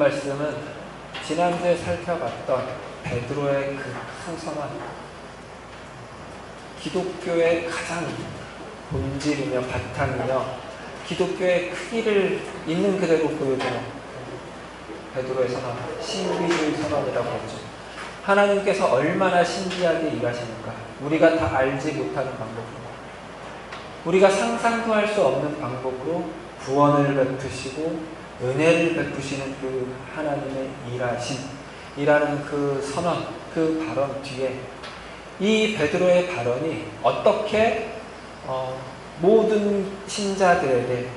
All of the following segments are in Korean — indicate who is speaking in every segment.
Speaker 1: 말씀은 지난주에 살펴봤던 베드로의 그 큰 선언, 기독교의 가장 본질이며 바탕이며 기독교의 크기를 있는 그대로 보여주는 베드로의 선언, 신비주의 선언이라고 하죠. 하나님께서 얼마나 신비하게 일하시는가, 우리가 다 알지 못하는 방법으로, 우리가 상상도 할 수 없는 방법으로 구원을 베푸시고 은혜를 베푸시는 그 하나님의 일하는 그 선언, 그 발언 뒤에 이 베드로의 발언이 어떻게 모든 신자들에게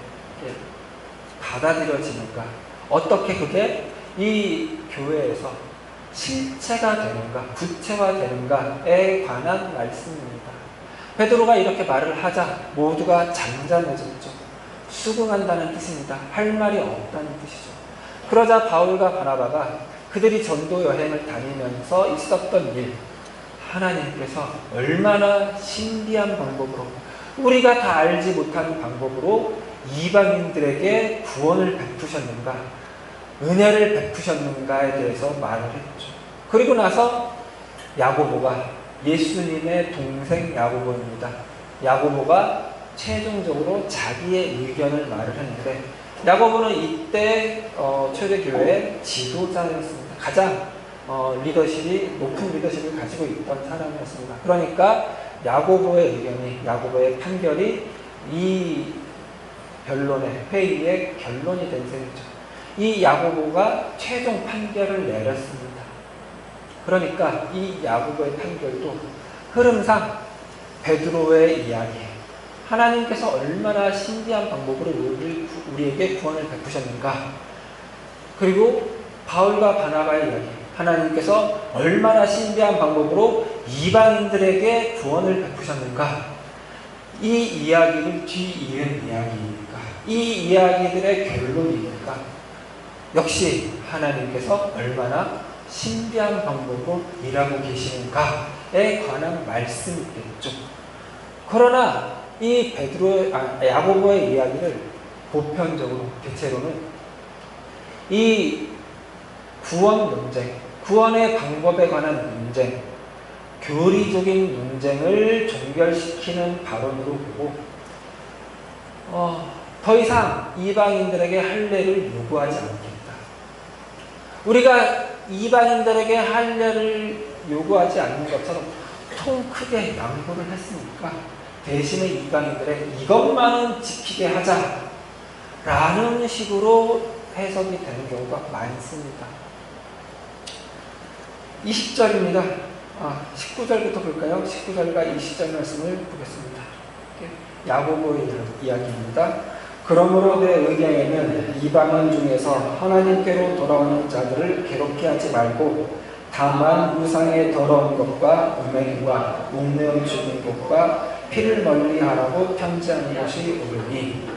Speaker 1: 받아들여지는가, 어떻게 그게 이 교회에서 실체가 되는가, 구체화되는가에 관한 말씀입니다. 베드로가 이렇게 말을 하자 모두가 잠잠해졌죠. 수긍한다는 뜻입니다. 할 말이 없다는 뜻이죠. 그러자 바울과 바나바가 그들이 전도 여행을 다니면서 있었던 일, 하나님께서 얼마나 신비한 방법으로, 우리가 다 알지 못하는 방법으로 이방인들에게 구원을 베푸셨는가, 은혜를 베푸셨는가에 대해서 말을 했죠. 그리고 나서 야고보가, 예수님의 동생 야고보입니다. 야고보가 최종적으로 자기의 의견을 말을 했는데, 야고보는 이때 초대교회의 지도자였습니다. 가장 높은 리더십을 가지고 있던 사람이었습니다. 그러니까 야고보의 의견이, 야고보의 판결이 이 변론의 회의의 결론이 된 셈이죠. 이 야고보가 최종 판결을 내렸습니다. 그러니까 이 야고보의 판결도 흐름상 베드로의 이야기, 하나님께서 얼마나 신비한 방법으로 우리에게 구원을 베푸셨는가, 그리고 바울과 바나바의 이야기, 하나님께서 얼마나 신비한 방법으로 이방인들에게 구원을 베푸셨는가, 이 이야기를 뒤이은 이야기입니까? 이 이야기들의 결론입니까? 역시 하나님께서 얼마나 신비한 방법으로 일하고 계시는가에 관한 말씀이겠죠. 그러나 이 야고보의 이야기를 보편적으로, 대체로는 이 구원 논쟁, 구원의 방법에 관한 논쟁, 교리적인 논쟁을 종결시키는 발언으로 보고 더 이상 이방인들에게 할례를 요구하지 않겠다. 우리가 이방인들에게 할례를 요구하지 않는 것처럼 통 크게 양보를 했으니까 대신에 이방인들의 이것만은 지키게 하자라는 식으로 해석이 되는 경우가 많습니다. 20절입니다. 19절부터 볼까요? 19절과 20절 말씀을 보겠습니다. 야고보의 이야기입니다. 그러므로 내 의견에는 이방인 중에서 하나님께로 돌아오는 자들을 괴롭게 하지 말고 다만 우상의 더러운 것과 음행과 목매어 죽인 것과 피를 멀리하라고 편지하는 것이 옳으니,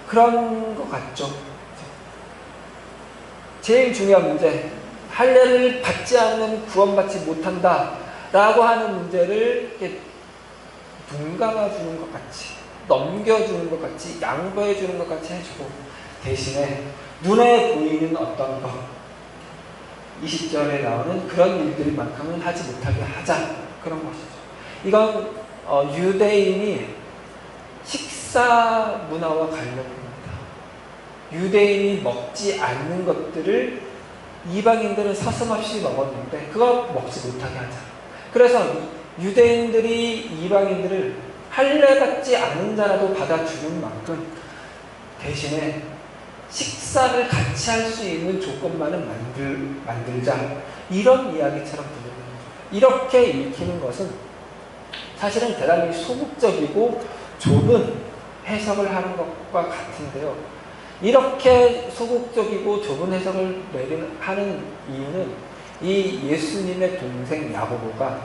Speaker 1: 그런 것 같죠. 제일 중요한 문제, 할례를 받지 않으면 구원받지 못한다라고 하는 문제를 이렇게 눈 감아주는 것 같이, 넘겨주는 것 같이, 양보해주는 것 같이 해주고, 대신에 눈에 보이는 어떤 것, 20절에 나오는 그런 일들만큼은 하지 못하게 하자, 그런 것이죠. 이건 유대인이 식사 문화와 관련됩니다. 유대인이 먹지 않는 것들을 이방인들은 서슴없이 먹었는데 그거 먹지 못하게 하자. 그래서 유대인들이 이방인들을 할례 받지 않은 자라도 받아주는 만큼 대신에 식사를 같이 할 수 있는 조건만은 만들자, 이런 이야기처럼 들려요. 이렇게 읽히는 것은 사실은 대단히 소극적이고 좁은 해석을 하는 것과 같은데요. 이렇게 소극적이고 좁은 해석을 하는 이유는 이 예수님의 동생 야고보가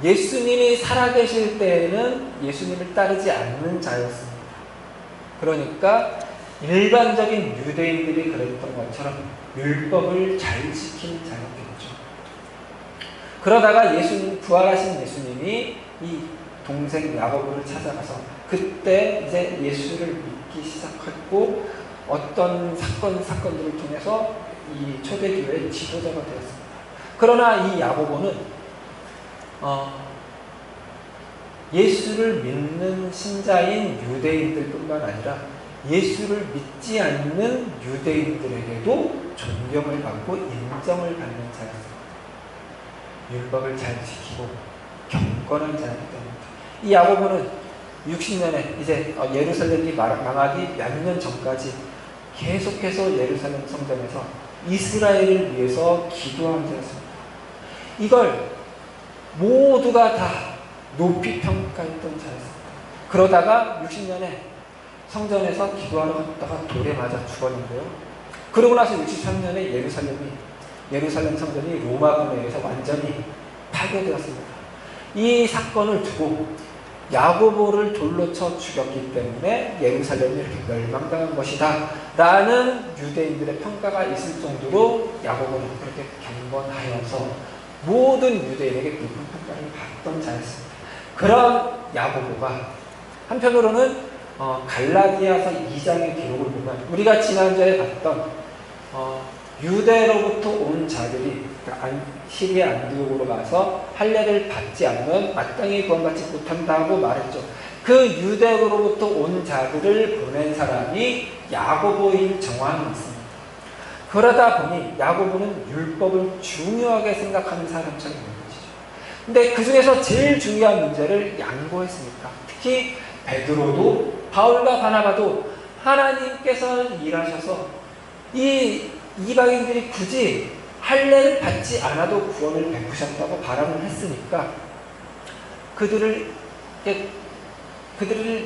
Speaker 1: 예수님이 살아계실 때에는 예수님을 따르지 않는 자였습니다. 그러니까 일반적인 유대인들이 그랬던 것처럼 율법을 잘 지킨 자였겠죠. 그러다가 부활하신 예수님이 이 동생 야고보를 찾아가서 그때 이제 예수를 믿기 시작했고 어떤 사건들을 통해서 이 초대교회의 지도자가 되었습니다. 그러나 이 야고보는 예수를 믿는 신자인 유대인들뿐만 아니라 예수를 믿지 않는 유대인들에게도 존경을 받고 인정을 받는 자였습니다. 율법을 잘 지키고 경건한 자였기 때문입니다. 이 야고보는 60년에 이제 예루살렘이 망하기 몇 년 전까지 계속해서 예루살렘 성전에서 이스라엘을 위해서 기도한 자였습니다. 이걸 모두가 다 높이 평가했던 자였습니다. 그러다가 60년에 성전에서 기도하러 갔다가 돌에 맞아 죽었는데요. 그러고 나서 63년에 예루살렘 성전이 로마군에 의해서 완전히 파괴되었습니다. 이 사건을 두고 야고보를 돌로 쳐 죽였기 때문에 예루살렘이 이렇게 멸망당한 것이다 라는 유대인들의 평가가 있을 정도로 야고보는 그렇게 경건하여서 모든 유대인에게 높은 평가를 받던 자였습니다. 그런 야고보가 한편으로는 갈라디아서 2장의 기록을 보면 우리가 지난주에 봤던 유대로부터 온 자들이 시리아 안디옥으로 가서 할례를 받지 않으면 마땅히 구원받지 못한다고 말했죠. 그 유대로부터 온 자들을 보낸 사람이 야고보인 정황이 있습니다. 그러다 보니 야고보는 율법을 중요하게 생각하는 사람처럼 있는 것이죠. 근데 그 중에서 제일 중요한 문제를 양보했습니다. 특히 베드로도 바울과 바나바도 하나님께서 일하셔서 이 이방인들이 굳이 할례를 받지 않아도 구원을 베푸셨다고 발언을 했으니까 그들을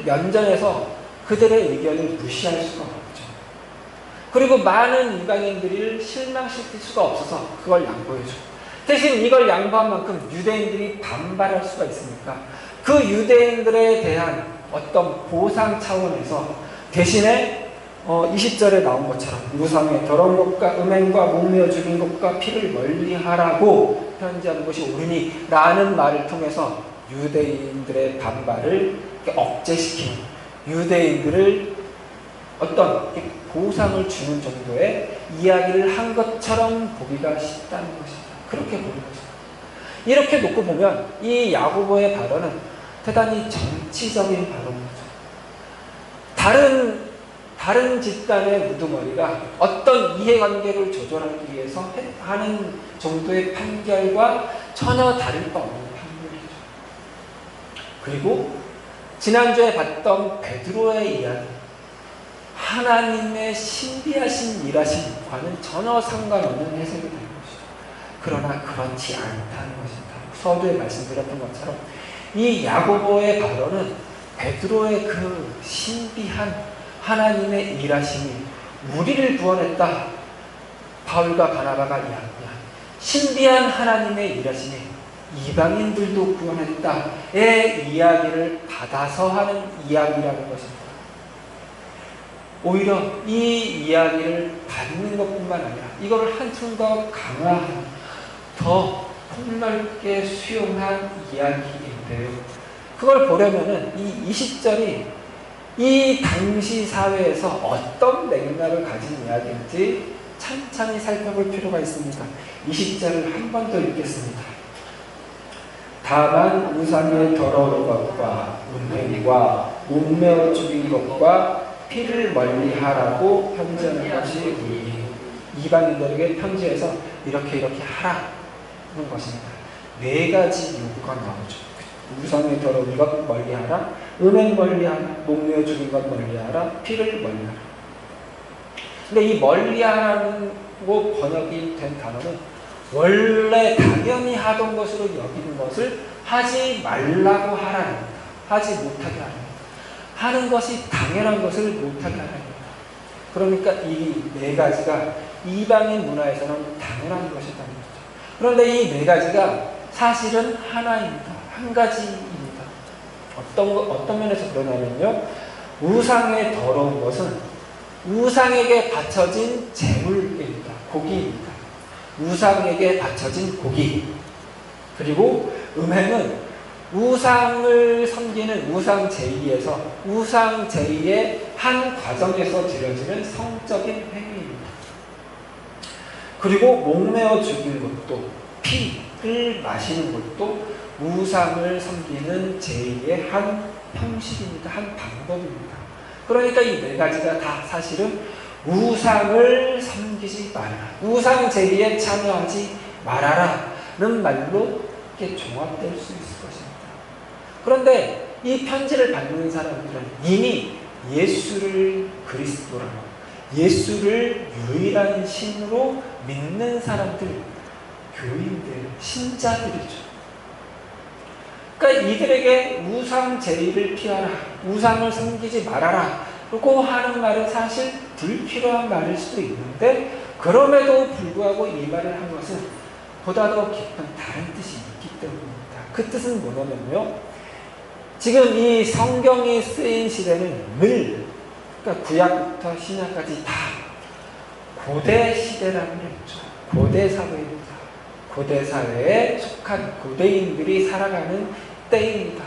Speaker 1: 면전에서 그들의 의견을 무시할 수가 없죠. 그리고 많은 이방인들을 실망시킬 수가 없어서 그걸 양보해줘. 대신 이걸 양보한 만큼 유대인들이 반발할 수가 있으니까 그 유대인들에 대한 어떤 보상 차원에서 대신에 20절에 나온 것처럼 우상의 더러운 것과 음행과 목매어 죽인 것과 피를 멀리하라고 편지하는 것이 옳으니 라는 말을 통해서 유대인들의 반발을 억제시키는, 유대인들을 어떤 보상을 주는 정도의 이야기를 한 것처럼 보기가 쉽다는 것입니다. 그렇게 보는 것입니다. 이렇게 놓고 보면 이 야고보의 발언은 대단히 정치적인 발언이죠. 다른 집단의 우두머리가 어떤 이해관계를 조절하기 위해서 하는 정도의 판결과 전혀 다를 바 없는 판결이죠. 그리고 지난주에 봤던 베드로의 이야기, 하나님의 신비하신 일하심과는 전혀 상관없는 해석이 되는 것이죠. 그러나 그렇지 않다는 것입니다. 서두에 말씀드렸던 것처럼 이 야고보의 발언은 베드로의 그 신비한 하나님의 일하심이 우리를 구원했다. 바울과 바나바가 이야기한 신비한 하나님의 일하심이 이방인들도 구원했다의 이야기를 받아서 하는 이야기라는 것입니다. 오히려 이 이야기를 받는 것뿐만 아니라 이걸 한층 더 강화한, 더 폭넓게 수용한 이야기인데요. 그걸 보려면은 이 20절이 이 당시 사회에서 어떤 맥락을 가진 이야기인지 찬찬히 살펴볼 필요가 있습니다. 20절을 한 번 더 읽겠습니다. 다만 우상의 더러운 것과 음행과 목매어 죽인 것과 피를 멀리하라고 편지하는 것이 옳으니, 이방인들에게 편지해서 이렇게 하라는 것입니다. 4가지 요구가 나오죠. 우상의 더러운 것 멀리하라, 음행 멀리하라, 목매어 죽인 것 멀리하라, 피를 멀리하라. 근데 이 멀리하라는 번역이 된 단어는 원래 당연히 하던 것으로 여기는 것을 하지 말라고 하라는 겁니다. 하지 못하게 하는 겁니다. 하는 것이 당연한 것을 못하게 하는 겁니다. 그러니까 이 4가지가 이방인 문화에서는 당연한 것이라는 거죠. 그런데 이 4가지가 사실은 하나입니다. 한 가지입니다. 어떤 면에서 그러냐면요, 우상의 더러운 것은 우상에게 바쳐진 제물입니다. 고기입니다. 우상에게 바쳐진 고기. 그리고 음행은 우상을 섬기는 우상 제의에서 우상 제의의 한 과정에서 드려지는 성적인 행위입니다. 그리고 목매어 죽인 것도 피를 마시는 것도 우상을 섬기는 제의의 한 형식입니다. 한 방법입니다. 그러니까 이 네 가지가 다 사실은 우상을 섬기지 말아라. 우상 제의에 참여하지 말아라는 말로 이렇게 종합될 수 있을 것입니다. 그런데 이 편지를 받는 사람들은 이미 예수를 그리스도라고, 예수를 유일한 신으로 믿는 사람들, 교인들, 신자들이죠. 그러니까 이들에게 우상 제의를 피하라, 우상을 섬기지 말아라 라고 하는 말은 사실 불필요한 말일 수도 있는데, 그럼에도 불구하고 이 말을 한 것은 보다 더 깊은 다른 뜻이 있기 때문입니다. 그 뜻은 뭐냐면요, 지금 이 성경이 쓰인 시대는 늘, 그러니까 구약부터 신약까지 다 고대 시대라고 했죠. 고대 사회입니다. 고대 사회에 속한 고대인들이 살아가는 때입니다.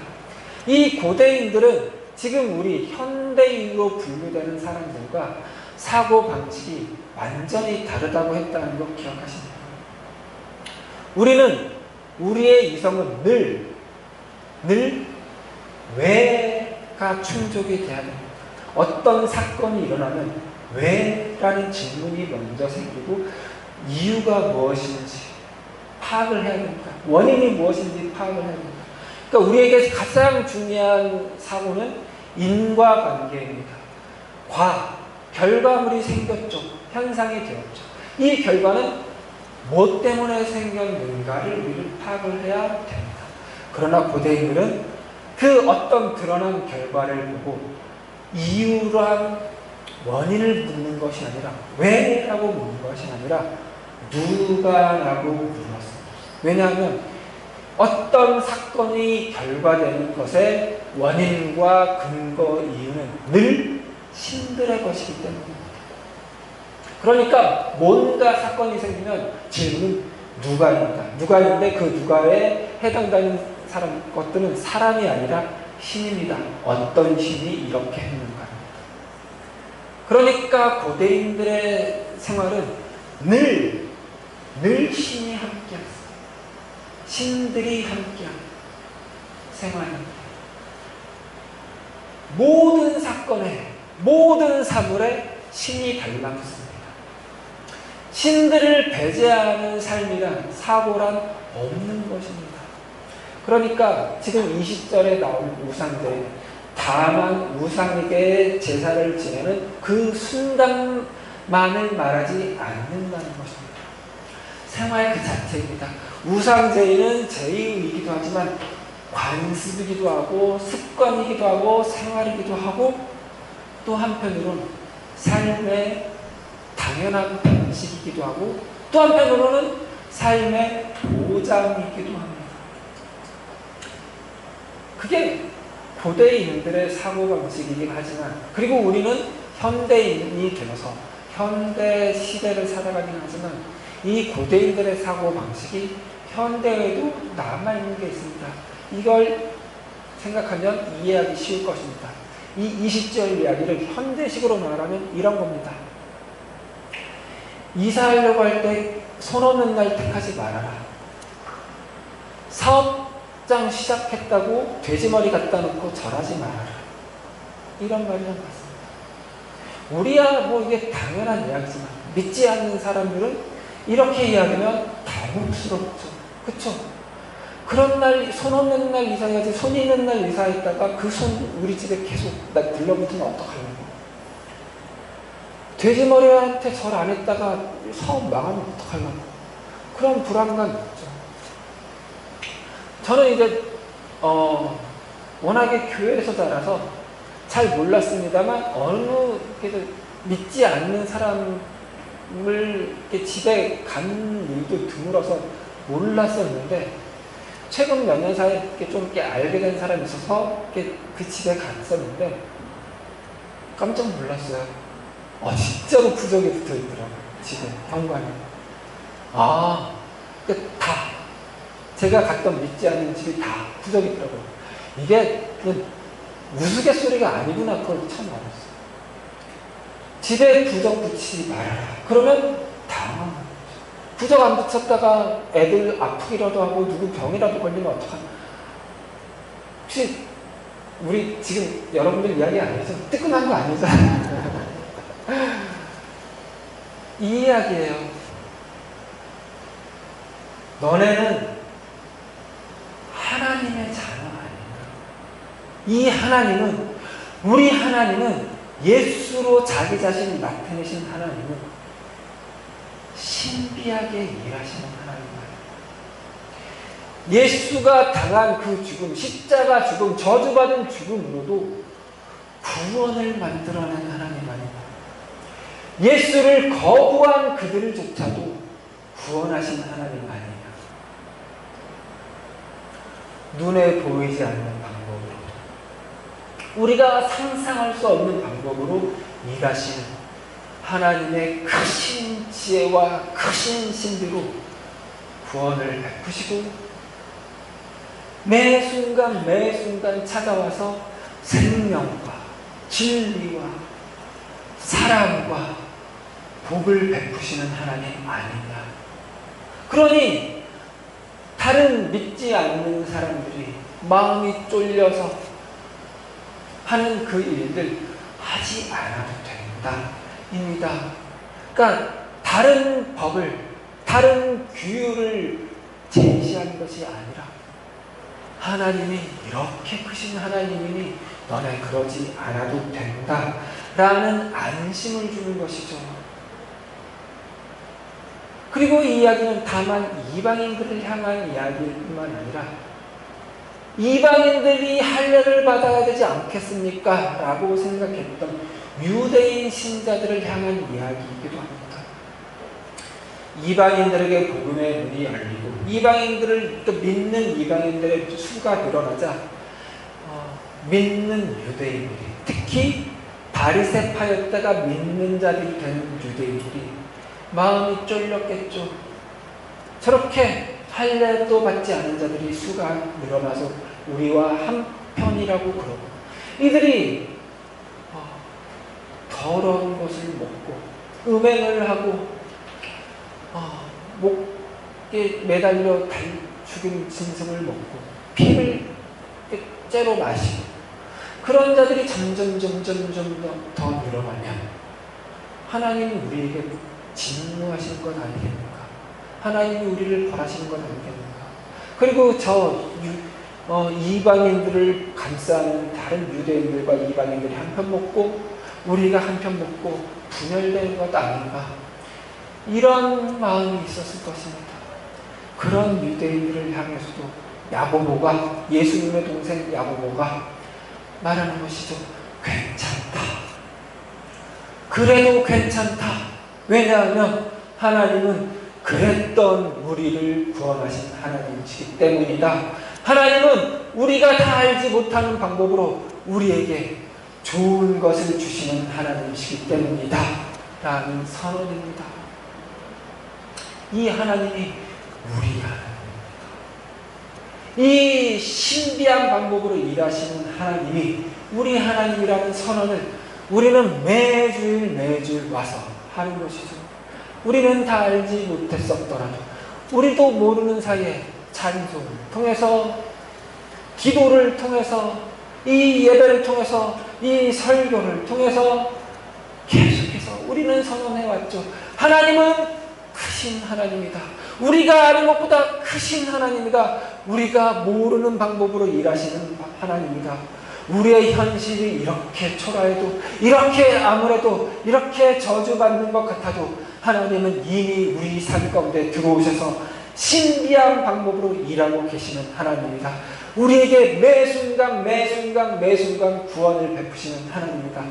Speaker 1: 이 고대인들은 지금 우리 현대인으로 분류되는 사람들과 사고방식이 완전히 다르다고 했다는 거 기억하십니까? 우리는, 우리의 이성은 늘 왜가 충족이 돼야 됩니다. 어떤 사건이 일어나면 왜라는 질문이 먼저 생기고 이유가 무엇인지 파악을 해야 됩니다. 원인이 무엇인지 파악을 해야 됩니다. 그러니까 우리에게 가장 중요한 사고는 인과관계입니다. 결과물이 생겼죠. 현상이 되었죠. 이 결과는 뭐 때문에 생겼는가를 우리는 파악을 해야 됩니다. 그러나 고대인들은 그 어떤 드러난 결과를 보고 이유란 원인을 묻는 것이 아니라 왜라고 묻는 것이 아니라 누가라고 물었습니다. 왜냐하면 어떤 사건이 결과되는 것의 원인과 근거, 이유는 늘 신들의 것이기 때문입니다. 그러니까 뭔가 사건이 생기면 질문은 누가입니다. 누가인데 그 누가에 해당되는 것들은 사람이 아니라 신입니다. 어떤 신이 이렇게 했는가. 그러니까 고대인들의 생활은 늘 신이 함께했어요. 신들이 함께한 생활입니다. 모든 사건에, 모든 사물에 신이 달라붙습니다. 신들을 배제하는 삶이란, 사고란 없는 것입니다. 그러니까 지금 이 시절에 나온 우상들, 다만 우상에게 제사를 지내는 그 순간만을 말하지 않는다는 것입니다. 생활 그 자체입니다. 우상제의는 제의이기도 하지만 관습이기도 하고 습관이기도 하고 생활이기도 하고 또 한편으로는 삶의 당연한 방식이기도 하고 또 한편으로는 삶의 보장이기도 합니다. 그게 고대인들의 사고방식이긴 하지만, 그리고 우리는 현대인이 되어서 현대 시대를 살아가긴 하지만 이 고대인들의 사고방식이 현대에도 남아있는 게 있습니다. 이걸 생각하면 이해하기 쉬울 것입니다. 이 20절 이야기를 현대식으로 말하면 이런 겁니다. 이사하려고 할 때 손 없는 날 택하지 말아라. 사업장 시작했다고 돼지머리 갖다 놓고 절하지 말아라. 이런 말이랑 같습니다. 우리야 뭐 이게 당연한 이야기지만 믿지 않는 사람들은 이렇게 이야기하면 당혹스럽죠. 그쵸? 그런 날, 손 없는 날 이사해야지, 손이 있는 날 이사했다가 그 손 우리 집에 계속 들러붙으면 어떡하려고. 돼지머리한테 절 안 했다가 사업 망하면 어떡하려고. 그런 불안감이 있죠. 저는 이제 워낙에 교회에서 자라서 잘 몰랐습니다만 어느 믿지 않는 사람을 이렇게 집에 간 일도 드물어서 몰랐었는데, 최근 몇 년 사이에 좀 이렇게 알게 된 사람이 있어서 이렇게 그 집에 갔었는데 깜짝 놀랐어요. 진짜로 부적이 붙어 있더라고요. 집에 현관에. 제가 갔던 믿지 않는 집이 다 부적이더라고요. 이게 우스갯소리가 아니구나, 그걸 처음 알았어요. 집에 부적 붙이지 말아라. 그러면 당황하는 거죠. 부적 안 붙였다가 애들 아프기라도 하고 누구 병이라도 걸리면 어떡하나. 혹시 우리 지금 여러분들 이야기 아니죠? 뜨끔한 거 아니죠? 이 이야기예요. 너네는 하나님의 자녀 아닌가? 이 하나님은, 우리 하나님은 예수로 자기 자신을 나타내신 하나님은 신비하게 일하시는 하나님이에요. 예수가 당한 그 죽음, 십자가 죽음, 저주받은 죽음으로도 구원을 만들어낸 하나님 아닙니다. 예수를 거부한 그들조차도 구원하신 하나님 아니에요. 눈에 보이지 않는 방법으로, 우리가 상상할 수 없는 방법으로 일하시는 하나님의 크신 지혜와 크신 신비로 구원을 베푸시고 매 순간 매 순간 찾아와서 생명과 진리와 사랑과 복을 베푸시는 하나님 아니냐. 그러니 다른 믿지 않는 사람들이 마음이 쫄려서 하는 그 일들 하지 않아도 된다입니다. 그러니까 다른 법을, 다른 규율을 제시하는 것이 아니라 하나님이 이렇게 크신 하나님이니 너네 그러지 않아도 된다라는 안심을 주는 것이죠. 그리고 이 이야기는 다만 이방인들을 향한 이야기일 뿐만 아니라 이방인들이 할례를 받아야 되지 않겠습니까? 라고 생각했던 유대인 신자들을 향한 이야기이기도 합니다. 이방인들에게 복음의 문이 열리고 이방인들을 또 믿는 이방인들의 수가 늘어나자 믿는 유대인들이, 특히 바리새파였다가 믿는 자들이 된 유대인들이 마음이 쫄렸겠죠. 저렇게 할례도 받지 않은 자들이 수가 늘어나서 우리와 한편이라고 그러고, 이들이 더러운 것을 먹고 음행을 하고 목에 매달려 죽인 짐승을 먹고 피를 째로 마시고, 그런 자들이 점점 더 늘어나면 하나님이 우리에게 진노하신 것 아니겠는가? 하나님이 우리를 벌하시는 것 아니겠는가? 그리고 이방인들을 감싸는 다른 유대인들과 이방인들이 한편 먹고 우리가 한편 먹고 분열되는 것 아닌가? 이런 마음이 있었을 것입니다. 그런 유대인들을 향해서도 야고보가, 예수님의 동생 야고보가 말하는 것이죠. 괜찮다. 그래도 괜찮다. 왜냐하면 하나님은 그랬던 우리를 구원하신 하나님이시기 때문이다. 하나님은 우리가 다 알지 못하는 방법으로 우리에게 좋은 것을 주시는 하나님이시기 때문이다. 라는 선언입니다. 이 하나님이 우리 하나님입니다. 이 신비한 방법으로 일하시는 하나님이 우리 하나님이라는 선언을 우리는 매주일 와서 하는 것이죠. 우리는 다 알지 못했었더라도, 우리도 모르는 사이에 찬송을 통해서, 기도를 통해서, 이 예배를 통해서, 이 설교를 통해서 계속해서 우리는 선언해왔죠. 하나님은 크신 하나님이다. 우리가 아는 것보다 크신 하나님이다. 우리가 모르는 방법으로 일하시는 하나님이다. 우리의 현실이 이렇게 초라해도, 이렇게 아무래도 이렇게 저주받는 것 같아도 하나님은 이미 우리 삶 가운데 들어오셔서 신비한 방법으로 일하고 계시는 하나님이다. 우리에게 매 순간 구원을 베푸시는 하나님이다.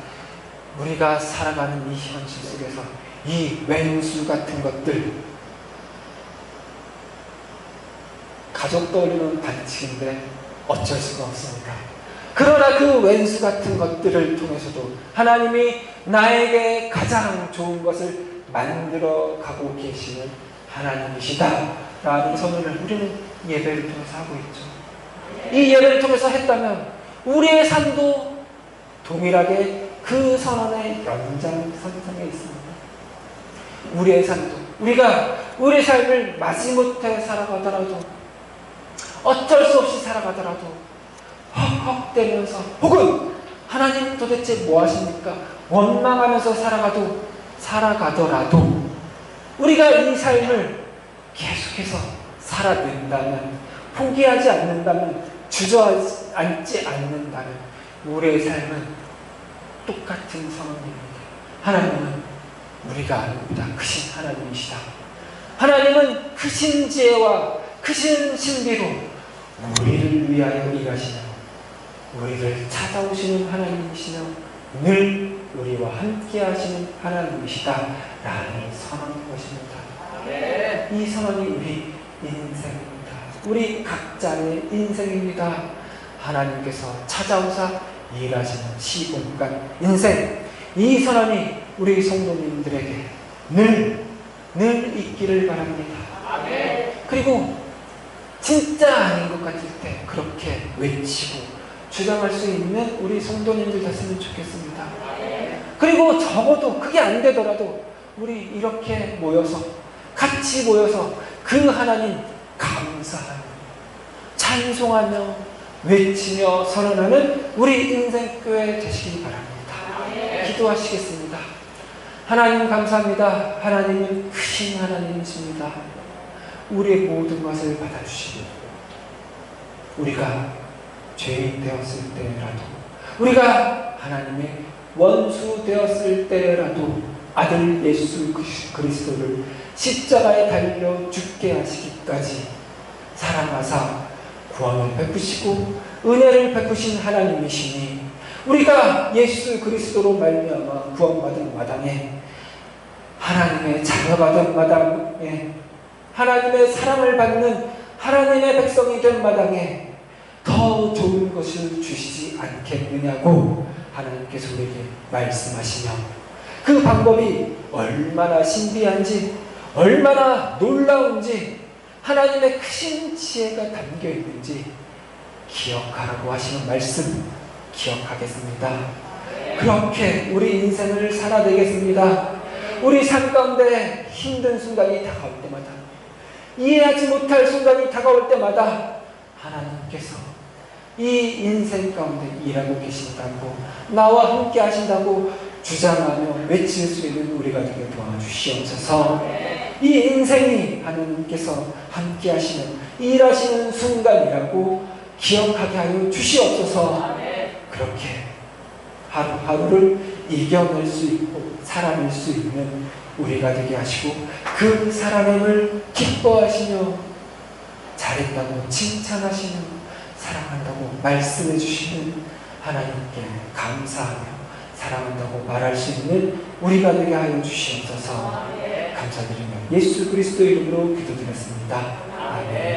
Speaker 1: 우리가 살아가는 이 현실 속에서 이 왼수 같은 것들, 가족 떠올리는 반칙인데 어쩔 수가 없습니다. 그러나 그 왼수 같은 것들을 통해서도 하나님이 나에게 가장 좋은 것을 만들어 가고 계시는 하나님이시다 라는 선언을 우리는 예배를 통해서 하고 있죠. 이 예배를 통해서 했다면 우리의 삶도 동일하게 그 선언의 연장선상에 있습니다. 우리의 삶도, 우리가 우리 삶을 마지못해 살아가더라도, 어쩔 수 없이 살아가더라도 헉헉대면서, 혹은 하나님 도대체 뭐 하십니까? 원망하면서 살아가더라도 우리가 이 삶을 계속해서 살아낸다면, 포기하지 않는다면, 주저앉지 않는다면 우리의 삶은 똑같은 선언입니다. 하나님은 우리가 아닙니다. 크신 하나님이시다. 하나님은 크신 지혜와 크신 신비로 우리를 위하여 일하시며 우리를 찾아오시는 하나님이시며 늘 우리와 함께 하시는 하나님이시다 라는 선언인 것입니다. 이 선언이 우리 인생입니다. 우리 각자의 인생입니다. 하나님께서 찾아오사 일하시는 시공간 인생, 이 선언이 우리 성도님들에게 늘 있기를 바랍니다. 그리고 진짜 아닌 것 같을 때 그렇게 외치고 주장할 수 있는 우리 성도님들 됐으면 좋겠습니다. 그리고 적어도 그게 안 되더라도 우리 이렇게 모여서, 같이 모여서 그 하나님 감사하며 찬송하며 외치며 선언하는 우리 인생교회 되시기 바랍니다. 기도하시겠습니다. 하나님 감사합니다. 하나님은 크신 하나님이십니다. 우리의 모든 것을 받아주시고 우리가 죄인 되었을 때라도, 우리가 하나님의 원수 되었을 때라도 아들 예수 그리스도를 십자가에 달려 죽게 하시기까지 사랑하사 구원을 베푸시고 은혜를 베푸신 하나님이시니, 우리가 예수 그리스도로 말미암아 구원받은 마당에, 하나님의 자녀받은 마당에, 하나님의 사랑을 받는 하나님의 백성이 된 마당에 더 좋은 것을 주시지 않겠느냐고 하나님께서 우리에게 말씀하시며, 그 방법이 얼마나 신비한지, 얼마나 놀라운지, 하나님의 크신 지혜가 담겨 있는지 기억하라고 하시는 말씀 기억하겠습니다. 그렇게 우리 인생을 살아내겠습니다. 우리 삶 가운데 힘든 순간이 다가올 때마다, 이해하지 못할 순간이 다가올 때마다 하나님께서 이 인생 가운데 일하고 계신다고, 나와 함께 하신다고 주장하며 외칠 수 있는 우리가 되게 도와주시옵소서. 이 인생이 하나님께서 함께 하시는, 일하시는 순간이라고 기억하게 하여 주시옵소서. 그렇게 하루하루를 이겨낼 수 있고 살아낼 수 있는 우리가 되게 하시고, 그 살아냄을 기뻐하시며 잘했다고 칭찬하시는, 사랑한다고 말씀해 주시는 하나님께 감사하며 사랑한다고 말할 수 있는 우리가 되게 하여 주시옵소서. 감사드리며 예수 그리스도 이름으로 기도드렸습니다. 아멘.